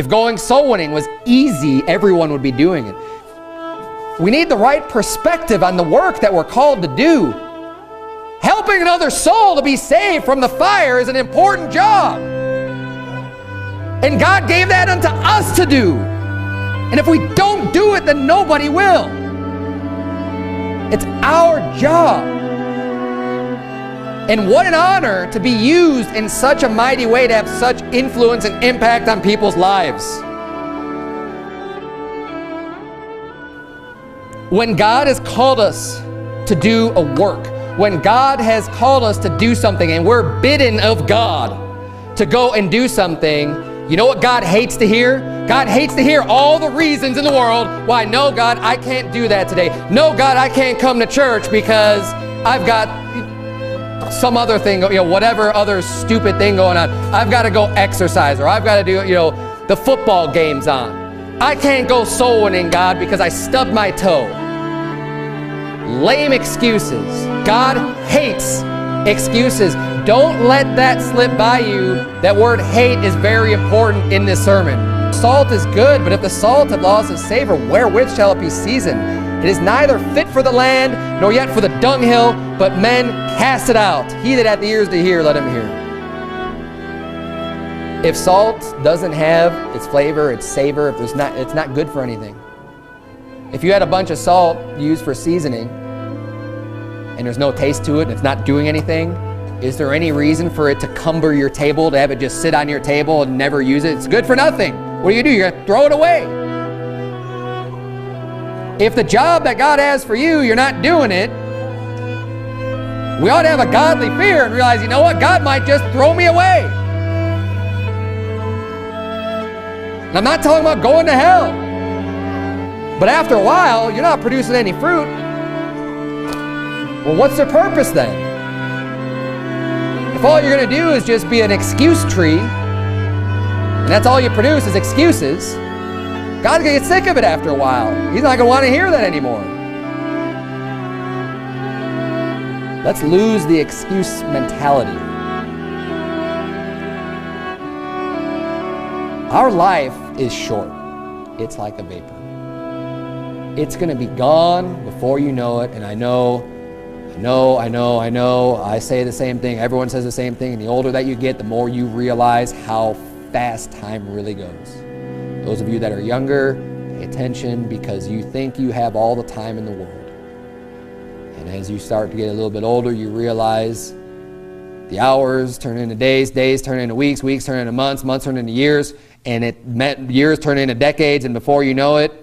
If going soul winning was easy, everyone would be doing it. We need the right perspective on the work that we're called to do. Helping another soul to be saved from the fire is an important job. And God gave that unto us to do. And if we don't do it, then nobody will. It's our job. And what an honor to be used in such a mighty way to have such influence and impact on people's lives. When God has called us to do a work, when God has called us to do something and we're bidden of God to go and do something, you know what God hates to hear? God hates to hear all the reasons in the world why, no, God, I can't do that today. No, God, I can't come to church because I've got some other thing, whatever other stupid thing going on. I've got to go exercise, or I've got to do, the football game's on. I can't go soul winning, God, because I stubbed my toe. Lame excuses. God hates excuses. Don't let that slip by you. That word hate is very important in this sermon. Salt is good, but if the salt have lost its savor, wherewith shall it be seasoned? It is neither fit for the land, nor yet for the dunghill, but men cast it out. He that hath ears to hear, let him hear. If salt doesn't have its flavor, its savor, it's not good for anything. If you had a bunch of salt used for seasoning, and there's no taste to it, and it's not doing anything, is there any reason for it to cumber your table, to have it just sit on your table and never use it? It's good for nothing. What do? You're going to throw it away. If the job that God has for you, you're not doing it, we ought to have a godly fear and realize, you know what? God might just throw me away. And I'm not talking about going to hell. But after a while, you're not producing any fruit. Well, what's the purpose then? If all you're going to do is just be an excuse tree, and that's all you produce is excuses, God's going to get sick of it after a while. He's not going to want to hear that anymore. Let's lose the excuse mentality. Our life is short. It's like a vapor. It's going to be gone before you know it, and I know. I say the same thing. Everyone says the same thing. And the older that you get, the more you realize how fast time really goes. Those of you that are younger, pay attention, because you think you have all the time in the world. And as you start to get a little bit older, you realize the hours turn into days, days turn into weeks, weeks turn into months, months turn into years, and years turn into decades, and before you know it,